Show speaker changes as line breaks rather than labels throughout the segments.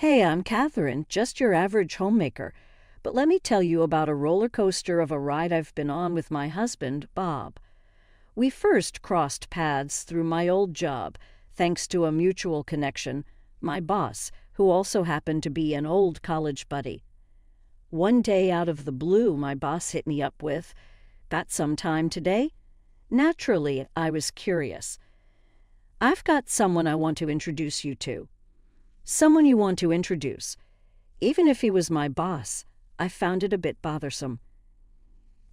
Hey, I'm Catherine, just your average homemaker. But let me tell you about a roller coaster of a ride I've been on with my husband, Bob. We first crossed paths through my old job, thanks to a mutual connection, my boss, who also happened to be an old college buddy. One day out of the blue, my boss hit me up with, "Got some time today?" Naturally, I was curious. "I've got someone I want to introduce you to." Someone you want to introduce. Even if he was my boss, I found it a bit bothersome.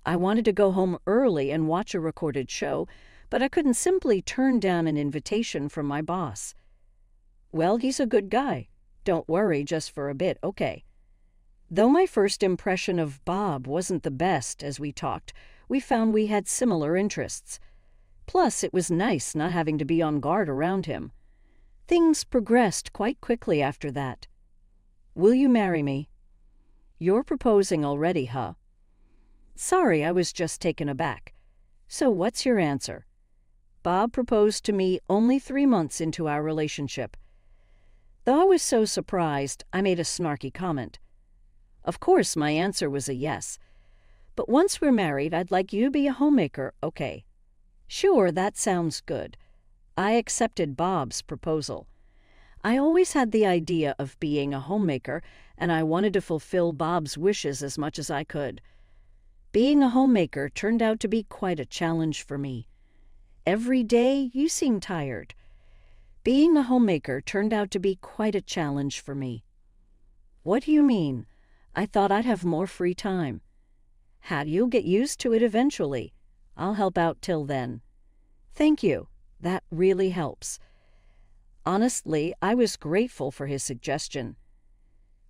I wanted to go home early and watch a recorded show, but I couldn't simply turn down an invitation from my boss. "Well, he's a good guy. Don't worry, just for a bit, okay." Though my first impression of Bob wasn't the best as we talked, we found we had similar interests. Plus, it was nice not having to be on guard around him. Things progressed quite quickly after that. "Will you marry me?" "You're proposing already, huh?" "Sorry, I was just taken aback. So what's your answer?" Bob proposed to me only 3 months into our relationship. Though I was so surprised, I made a snarky comment. Of course, my answer was a yes. "But once we're married, I'd like you to be a homemaker, okay?" "Sure, that sounds good." I accepted Bob's proposal. I always had the idea of being a homemaker, and I wanted to fulfill Bob's wishes as much as I could. Being a homemaker turned out to be quite a challenge for me. "Every day, you seem tired." Being a homemaker turned out to be quite a challenge for me. "What do you mean? I thought I'd have more free time." "You'll get used to it eventually. I'll help out till then." "Thank you. That really helps." Honestly, I was grateful for his suggestion.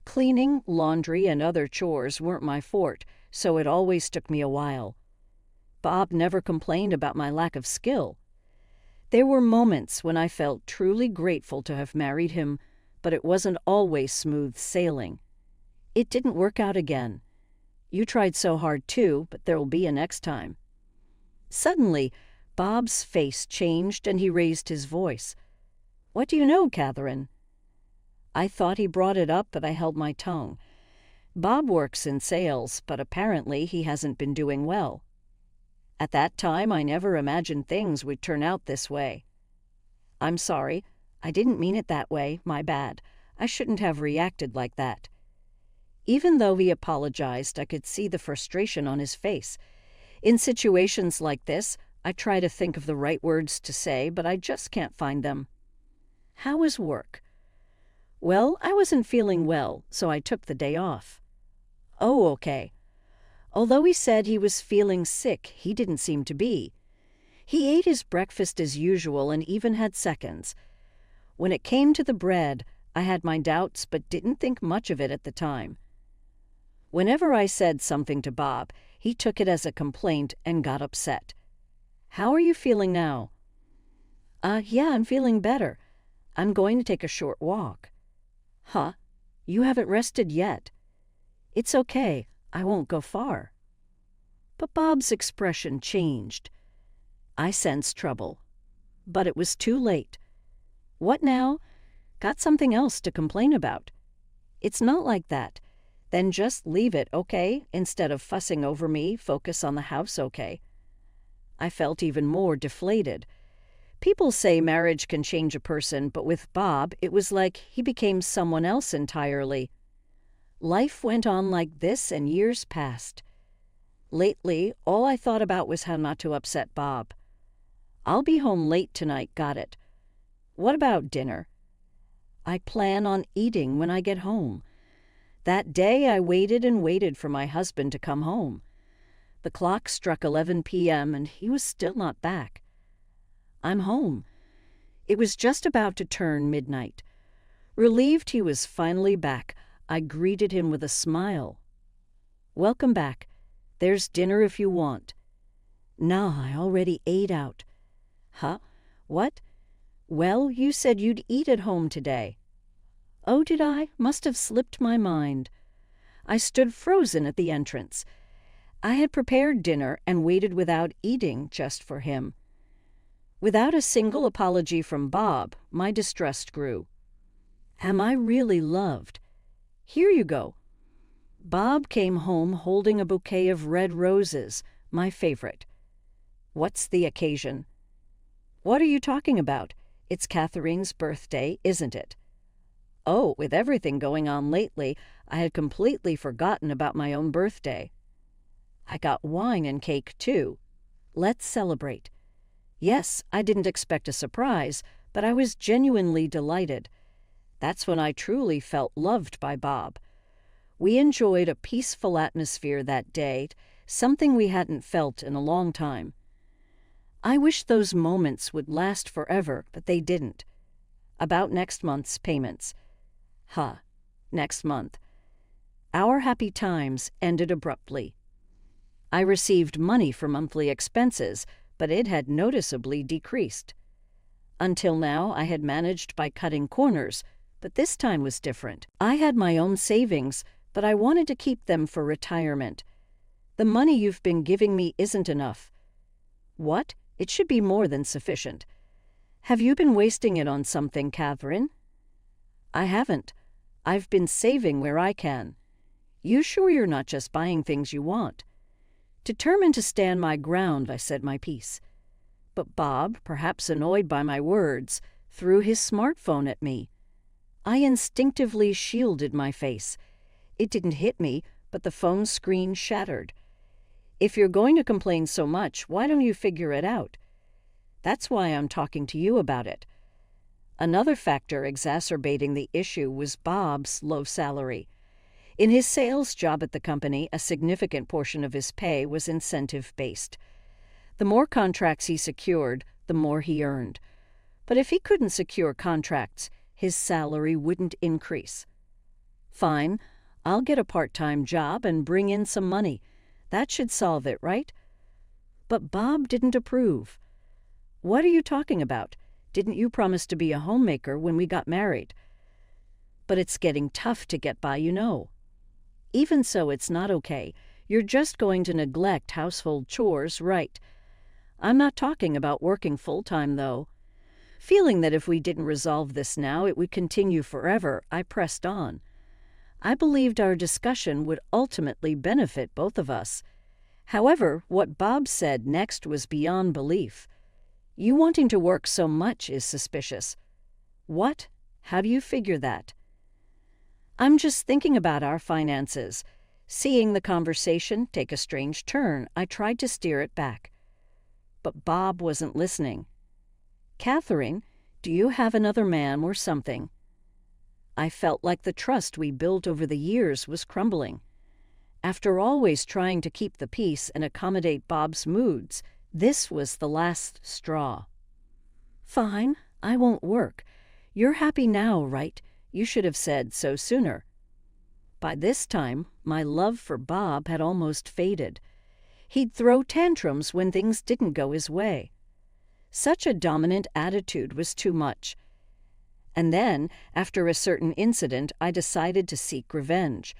Cleaning, laundry, and other chores weren't my forte, so it always took me a while. Bob never complained about my lack of skill. There were moments when I felt truly grateful to have married him, but it wasn't always smooth sailing. It didn't work out again. You tried so hard too, but there'll be a next time. Suddenly, Bob's face changed and he raised his voice. "What do you know, Catherine?" I thought he brought it up, but I held my tongue. Bob works in sales, but apparently he hasn't been doing well. At that time, I never imagined things would turn out this way. "I'm sorry. I didn't mean it that way. My bad. I shouldn't have reacted like that." Even though he apologized, I could see the frustration on his face. In situations like this, I try to think of the right words to say, but I just can't find them. "How was work?" "Well, I wasn't feeling well, so I took the day off." "Oh, okay." Although he said he was feeling sick, he didn't seem to be. He ate his breakfast as usual and even had seconds. When it came to the bread, I had my doubts but didn't think much of it at the time. Whenever I said something to Bob, he took it as a complaint and got upset. "How are you feeling now?" Yeah, I'm feeling better. I'm going to take a short walk." "Huh? You haven't rested yet." "It's okay. I won't go far." But Bob's expression changed. I sensed trouble. But it was too late. "What now? Got something else to complain about?" "It's not like that. Then just leave it, okay? Instead of fussing over me, focus on the house, okay?" I felt even more deflated. People say marriage can change a person, but with Bob, it was like he became someone else entirely. Life went on like this and years passed. Lately, all I thought about was how not to upset Bob. "I'll be home late tonight, got it." "What about dinner?" "I plan on eating when I get home." That day, I waited and waited for my husband to come home. The clock struck 11 p.m. and he was still not back. "I'm home." It was just about to turn midnight. Relieved he was finally back, I greeted him with a smile. "Welcome back. There's dinner if you want." "Nah, I already ate out." "Huh? What?" "Well, you said you'd eat at home today." "Oh, did I? Must have slipped my mind." I stood frozen at the entrance. I had prepared dinner and waited without eating just for him. Without a single apology from Bob, my distrust grew. Am I really loved? Here you go. Bob came home holding a bouquet of red roses, my favorite. What's the occasion? What are you talking about? It's Catherine's birthday, isn't it? Oh, with everything going on lately, I had completely forgotten about my own birthday. I got wine and cake, too. Let's celebrate. Yes, I didn't expect a surprise, but I was genuinely delighted. That's when I truly felt loved by Bob. We enjoyed a peaceful atmosphere that day, something we hadn't felt in a long time. I wish those moments would last forever, but they didn't. About next month's payments. Next month. Our happy times ended abruptly. I received money for monthly expenses, but it had noticeably decreased. Until now, I had managed by cutting corners, but this time was different. I had my own savings, but I wanted to keep them for retirement. The money you've been giving me isn't enough. What? It should be more than sufficient. Have you been wasting it on something, Catherine? I haven't. I've been saving where I can. You sure you're not just buying things you want? Determined to stand my ground, I said my piece. But Bob, perhaps annoyed by my words, threw his smartphone at me. I instinctively shielded my face. It didn't hit me, but the phone screen shattered. If you're going to complain so much, why don't you figure it out? That's why I'm talking to you about it. Another factor exacerbating the issue was Bob's low salary. In his sales job at the company, a significant portion of his pay was incentive-based. The more contracts he secured, the more he earned. But if he couldn't secure contracts, his salary wouldn't increase. Fine, I'll get a part-time job and bring in some money. That should solve it, right? But Bob didn't approve. What are you talking about? Didn't you promise to be a homemaker when we got married? But it's getting tough to get by, you know. Even so, it's not okay. You're just going to neglect household chores, right? I'm not talking about working full-time, though. Feeling that if we didn't resolve this now, it would continue forever, I pressed on. I believed our discussion would ultimately benefit both of us. However, what Bob said next was beyond belief. You wanting to work so much is suspicious. What? How do you figure that? I'm just thinking about our finances. Seeing the conversation take a strange turn, I tried to steer it back. But Bob wasn't listening. Catherine, do you have another man or something? I felt like the trust we built over the years was crumbling. After always trying to keep the peace and accommodate Bob's moods, this was the last straw. Fine, I won't work. You're happy now, right? You should have said so sooner. By this time, my love for Bob had almost faded. He'd throw tantrums when things didn't go his way. Such a dominant attitude was too much. And then, after a certain incident, I decided to seek revenge.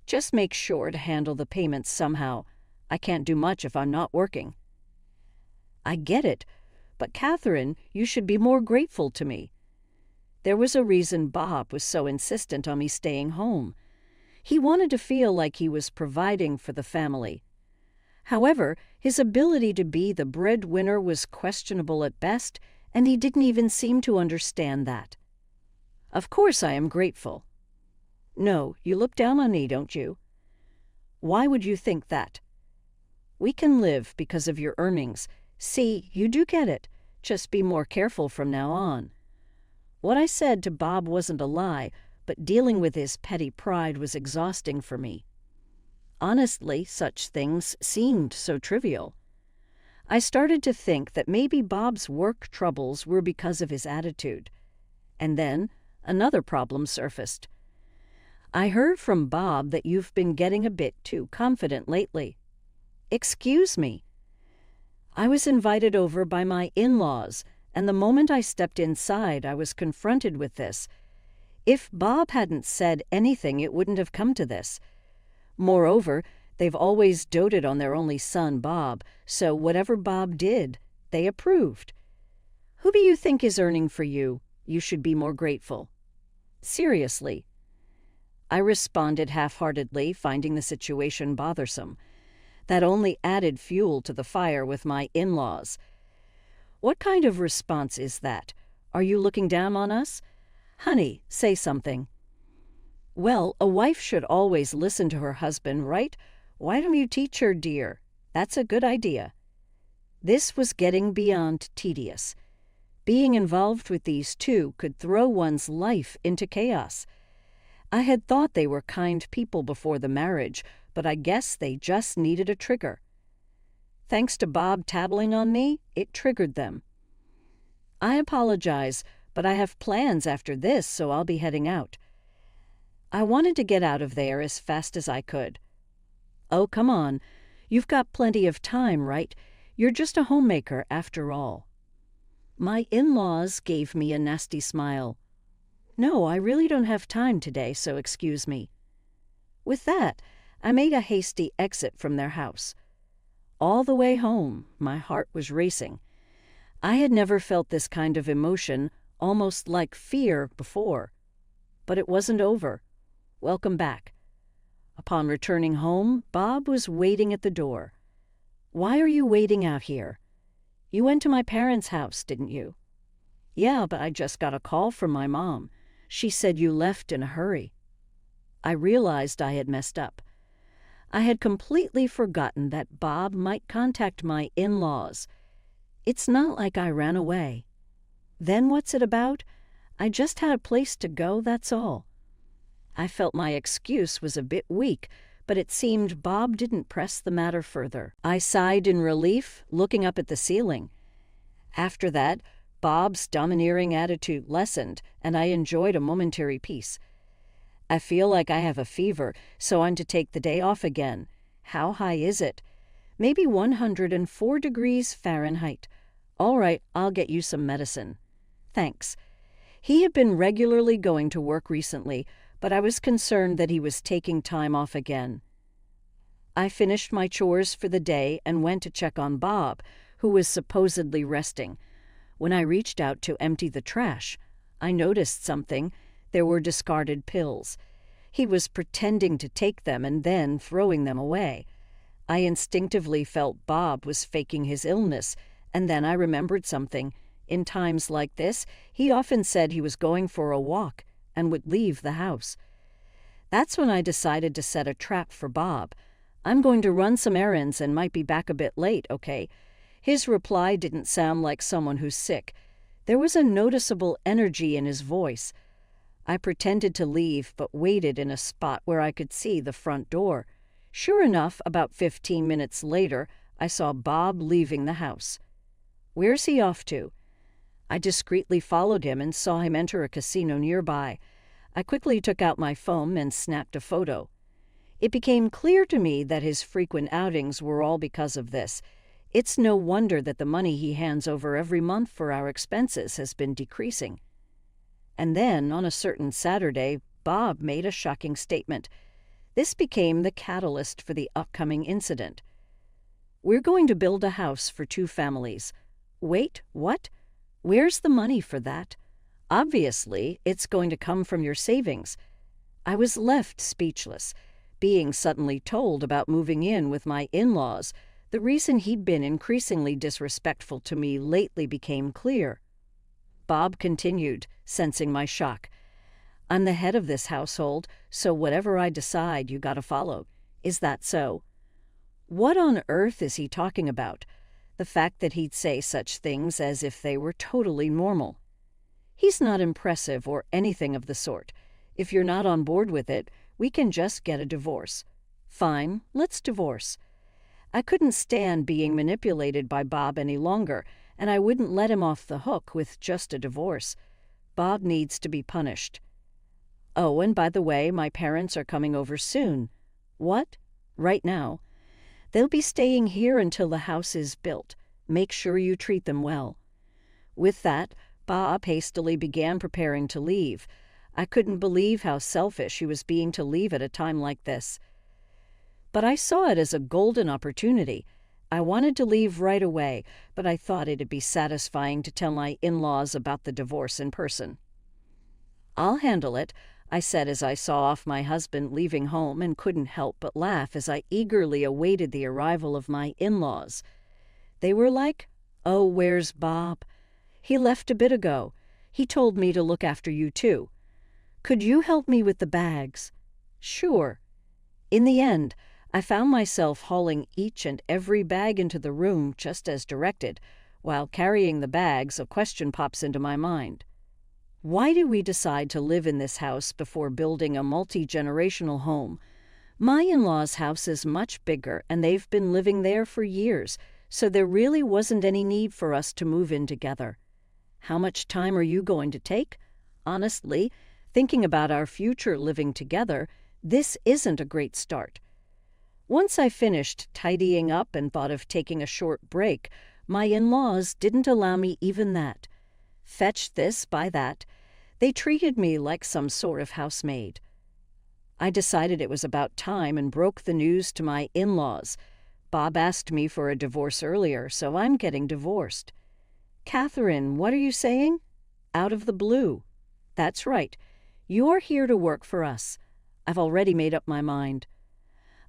Just make sure to handle the payments somehow. I can't do much if I'm not working. I get it, but Catherine, you should be more grateful to me. There was a reason Bob was so insistent on me staying home. He wanted to feel like he was providing for the family. However, his ability to be the breadwinner was questionable at best, and he didn't even seem to understand that. Of course I am grateful. No, you look down on me, don't you? Why would you think that? We can live because of your earnings. See, you do get it. Just be more careful from now on. What I said to Bob wasn't a lie, but dealing with his petty pride was exhausting for me. Honestly, such things seemed so trivial. I started to think that maybe Bob's work troubles were because of his attitude. And then another problem surfaced. I heard from Bob that you've been getting a bit too confident lately. Excuse me. I was invited over by my in-laws, and the moment I stepped inside, I was confronted with this. If Bob hadn't said anything, it wouldn't have come to this. Moreover, they've always doted on their only son, Bob, so whatever Bob did, they approved. Who do you think is earning for you? You should be more grateful. Seriously. I responded half-heartedly, finding the situation bothersome. That only added fuel to the fire with my in-laws. What kind of response is that? Are you looking down on us? Honey, say something. Well, a wife should always listen to her husband, right? Why don't you teach her, dear? That's a good idea. This was getting beyond tedious. Being involved with these two could throw one's life into chaos. I had thought they were kind people before the marriage, but I guess they just needed a trigger. Thanks to Bob tattling on me, it triggered them. I apologize, but I have plans after this, so I'll be heading out. I wanted to get out of there as fast as I could. Oh, come on. You've got plenty of time, right? You're just a homemaker after all. My in-laws gave me a nasty smile. No, I really don't have time today, so excuse me. With that, I made a hasty exit from their house. All the way home, my heart was racing. I had never felt this kind of emotion, almost like fear, before. But it wasn't over. Welcome back. Upon returning home, Bob was waiting at the door. Why are you waiting out here? You went to my parents' house, didn't you? Yeah, but I just got a call from my mom. She said you left in a hurry. I realized I had messed up. I had completely forgotten that Bob might contact my in-laws. It's not like I ran away. Then what's it about? I just had a place to go, that's all. I felt my excuse was a bit weak, but it seemed Bob didn't press the matter further. I sighed in relief, looking up at the ceiling. After that, Bob's domineering attitude lessened, and I enjoyed a momentary peace. I feel like I have a fever, so I'm to take the day off again. How high is it? Maybe 104 degrees Fahrenheit. All right, I'll get you some medicine. Thanks. He had been regularly going to work recently, but I was concerned that he was taking time off again. I finished my chores for the day and went to check on Bob, who was supposedly resting. When I reached out to empty the trash, I noticed something. There were discarded pills. He was pretending to take them and then throwing them away. I instinctively felt Bob was faking his illness, and then I remembered something. In times like this, he often said he was going for a walk and would leave the house. That's when I decided to set a trap for Bob. I'm going to run some errands and might be back a bit late, okay? His reply didn't sound like someone who's sick. There was a noticeable energy in his voice. I pretended to leave, but waited in a spot where I could see the front door. Sure enough, about 15 minutes later, I saw Bob leaving the house. Where's he off to? I discreetly followed him and saw him enter a casino nearby. I quickly took out my phone and snapped a photo. It became clear to me that his frequent outings were all because of this. It's no wonder that the money he hands over every month for our expenses has been decreasing. And then, on a certain Saturday, Bob made a shocking statement. This became the catalyst for the upcoming incident. We're going to build a house for 2 families. Wait, what? Where's the money for that? Obviously, it's going to come from your savings. I was left speechless. Being suddenly told about moving in with my in-laws, the reason he'd been increasingly disrespectful to me lately became clear. Bob continued, sensing my shock. I'm the head of this household, so whatever I decide, you gotta follow. Is that so? What on earth is he talking about? The fact that he'd say such things as if they were totally normal. He's not impressive or anything of the sort. If you're not on board with it, we can just get a divorce. Fine, let's divorce. I couldn't stand being manipulated by Bob any longer, and I wouldn't let him off the hook with just a divorce. Bob needs to be punished. Oh, and by the way, my parents are coming over soon. What? Right now. They'll be staying here until the house is built. Make sure you treat them well. With that, Bob hastily began preparing to leave. I couldn't believe how selfish he was being to leave at a time like this. But I saw it as a golden opportunity. I wanted to leave right away, but I thought it'd be satisfying to tell my in-laws about the divorce in person. "I'll handle it," I said as I saw off my husband leaving home and couldn't help but laugh as I eagerly awaited the arrival of my in-laws. They were like, "Oh, where's Bob? He left a bit ago. He told me to look after you too. Could you help me with the bags?" "Sure." In the end, I found myself hauling each and every bag into the room just as directed. While carrying the bags, a question pops into my mind. Why did we decide to live in this house before building a multi-generational home? My in-laws' house is much bigger, and they've been living there for years, so there really wasn't any need for us to move in together. How much time are you going to take? Honestly, thinking about our future living together, this isn't a great start. Once I finished tidying up and thought of taking a short break, my in-laws didn't allow me even that. Fetch this, buy that. They treated me like some sort of housemaid. I decided it was about time and broke the news to my in-laws. Bob asked me for a divorce earlier, so I'm getting divorced. "Catherine, what are you saying?" "Out of the blue." "That's right. You're here to work for us. I've already made up my mind."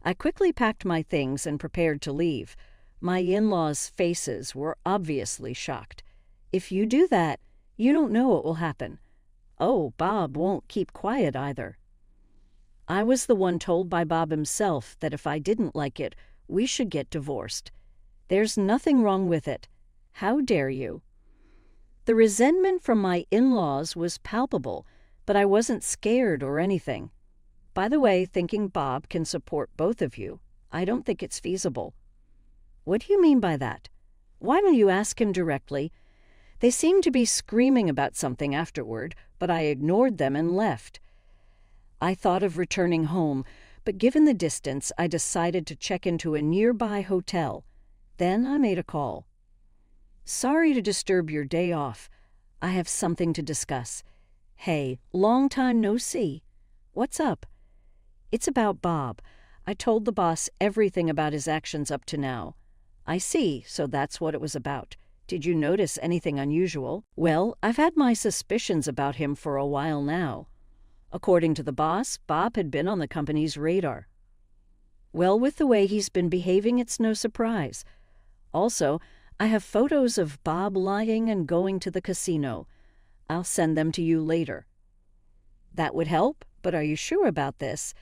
I quickly packed my things and prepared to leave. My in-laws' faces were obviously shocked. "If you do that, you don't know what will happen." "Oh, Bob won't keep quiet either." I was the one told by Bob himself that if I didn't like it, we should get divorced. There's nothing wrong with it. How dare you? The resentment from my in-laws was palpable, but I wasn't scared or anything. By the way, thinking Bob can support both of you, I don't think it's feasible. "What do you mean by that?" "Why don't you ask him directly?" They seemed to be screaming about something afterward, but I ignored them and left. I thought of returning home, but given the distance, I decided to check into a nearby hotel. Then I made a call. "Sorry to disturb your day off. I have something to discuss." "Hey, long time no see. What's up?" "It's about Bob. I told the boss everything about his actions up to now." "I see, so that's what it was about. Did you notice anything unusual?" "Well, I've had my suspicions about him for a while now." According to the boss, Bob had been on the company's radar. "Well, with the way he's been behaving, it's no surprise. Also, I have photos of Bob lying and going to the casino. I'll send them to you later." "That would help, but are you sure about this?"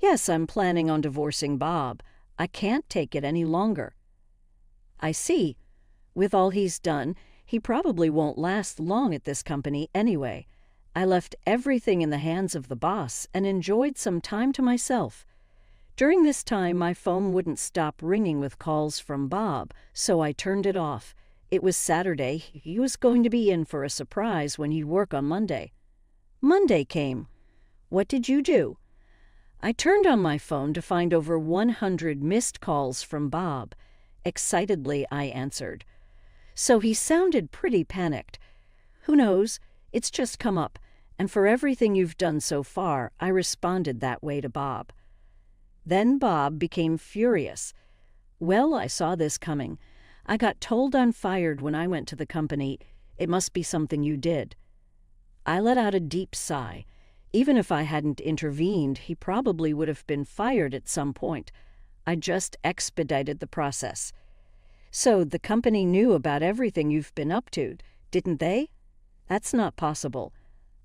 "Yes, I'm planning on divorcing Bob. I can't take it any longer." "I see. With all he's done, he probably won't last long at this company anyway. I left everything in the hands of the boss and enjoyed some time to myself. During this time, my phone wouldn't stop ringing with calls from Bob, so I turned it off. It was Saturday. He was going to be in for a surprise when he'd work on Monday. Monday came. What did you do? I turned on my phone to find over 100 missed calls from Bob. Excitedly, I answered. So he sounded pretty panicked. "Who knows? It's just come up, and for everything you've done so far, I responded that way to Bob." Then Bob became furious. "Well, I saw this coming. I got told I'm fired when I went to the company. It must be something you did." I let out a deep sigh. Even if I hadn't intervened, he probably would have been fired at some point. I just expedited the process. "So the company knew about everything you've been up to, didn't they?" "That's not possible.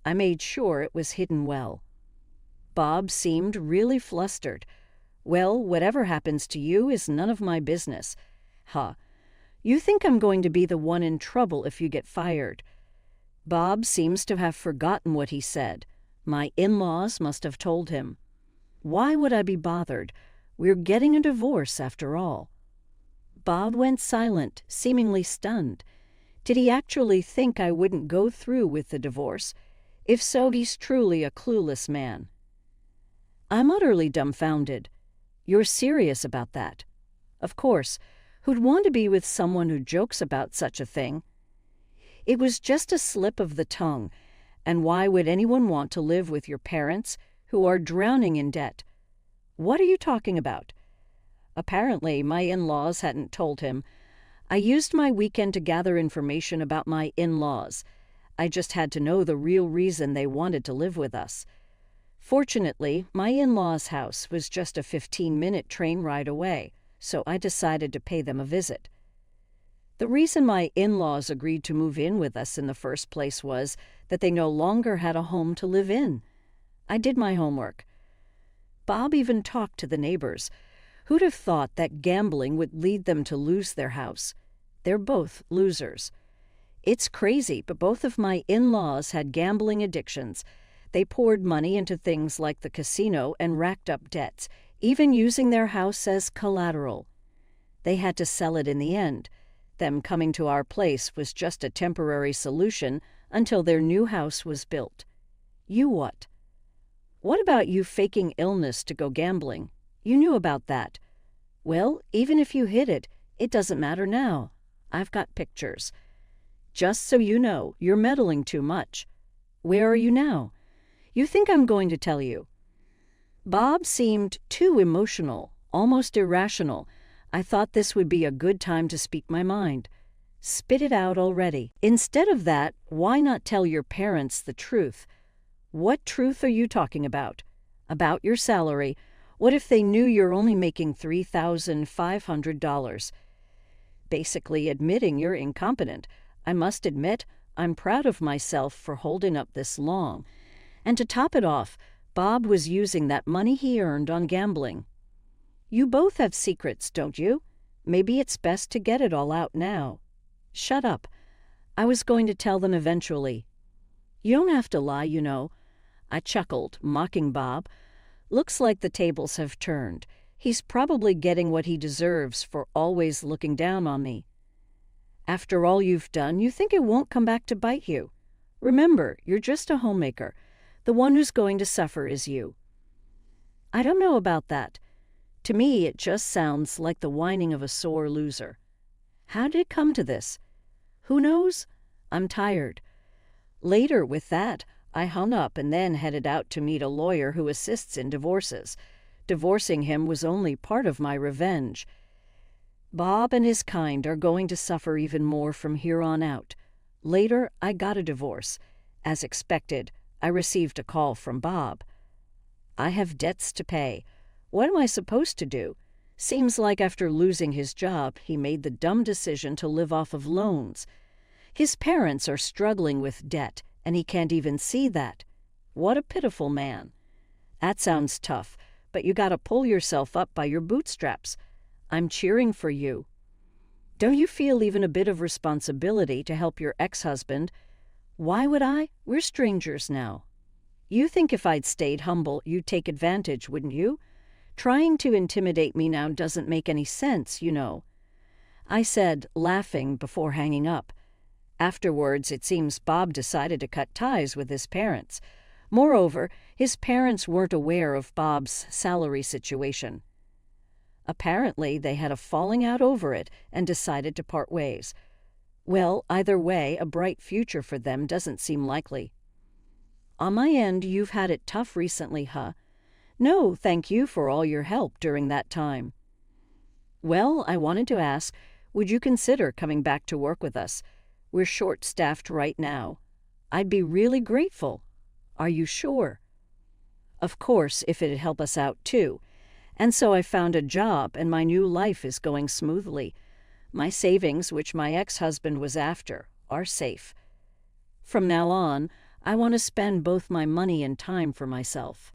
I made sure it was hidden well." Bob seemed really flustered. "Well, whatever happens to you is none of my business." "Huh. You think I'm going to be the one in trouble if you get fired." Bob seems to have forgotten what he said. My in-laws must have told him. Why would I be bothered? We're getting a divorce after all. Bob went silent, seemingly stunned. Did he actually think I wouldn't go through with the divorce? If so, he's truly a clueless man. I'm utterly dumbfounded. You're serious about that? Of course. Who'd want to be with someone who jokes about such a thing? It was just a slip of the tongue. And why would anyone want to live with your parents, who are drowning in debt? What are you talking about? Apparently, my in-laws hadn't told him. I used my weekend to gather information about my in-laws. I just had to know the real reason they wanted to live with us. Fortunately, my in-laws' house was just a 15-minute train ride away, so I decided to pay them a visit. The reason my in-laws agreed to move in with us in the first place was that they no longer had a home to live in. I did my homework. Bob even talked to the neighbors. Who'd have thought that gambling would lead them to lose their house? They're both losers. It's crazy, but both of my in-laws had gambling addictions. They poured money into things like the casino and racked up debts, even using their house as collateral. They had to sell it in the end. Them coming to our place was just a temporary solution until their new house was built. You what? What about you faking illness to go gambling? You knew about that. Well, even if you hid it, it doesn't matter now. I've got pictures. Just so you know, you're meddling too much. Where are you now? You think I'm going to tell you. Bob seemed too emotional, almost irrational. I thought this would be a good time to speak my mind. Spit it out already. Instead of that, why not tell your parents the truth? What truth are you talking about? About your salary. What if they knew you're only making $3,500? Basically admitting you're incompetent. I must admit, I'm proud of myself for holding up this long. And to top it off, Bob was using that money he earned on gambling. You both have secrets, don't you? Maybe it's best to get it all out now. Shut up. I was going to tell them eventually. You don't have to lie, you know. I chuckled, mocking Bob. Looks like the tables have turned. He's probably getting what he deserves for always looking down on me. After all you've done, you think it won't come back to bite you. Remember, you're just a homemaker. The one who's going to suffer is you. I don't know about that. To me, it just sounds like the whining of a sore loser. How did it come to this? Who knows? I'm tired. Later, with that, I hung up and then headed out to meet a lawyer who assists in divorces. Divorcing him was only part of my revenge. Bob and his kind are going to suffer even more from here on out. Later, I got a divorce. As expected, I received a call from Bob. I have debts to pay. What am I supposed to do? Seems like after losing his job, he made the dumb decision to live off of loans. His parents are struggling with debt, and he can't even see that. What a pitiful man. That sounds tough, but you gotta pull yourself up by your bootstraps. I'm cheering for you. Don't you feel even a bit of responsibility to help your ex-husband? Why would I? We're strangers now. You think if I'd stayed humble, you'd take advantage, wouldn't you? Trying to intimidate me now doesn't make any sense, you know. I said, laughing before hanging up. Afterwards, it seems Bob decided to cut ties with his parents. Moreover, his parents weren't aware of Bob's salary situation. Apparently, they had a falling out over it and decided to part ways. Well, either way, a bright future for them doesn't seem likely. On my end, you've had it tough recently, huh? No, thank you for all your help during that time. Well, I wanted to ask, would you consider coming back to work with us? We're short-staffed right now. I'd be really grateful. Are you sure? Of course, if it'd help us out too. And so I found a job, and my new life is going smoothly. My savings, which my ex-husband was after, are safe. From now on, I want to spend both my money and time for myself.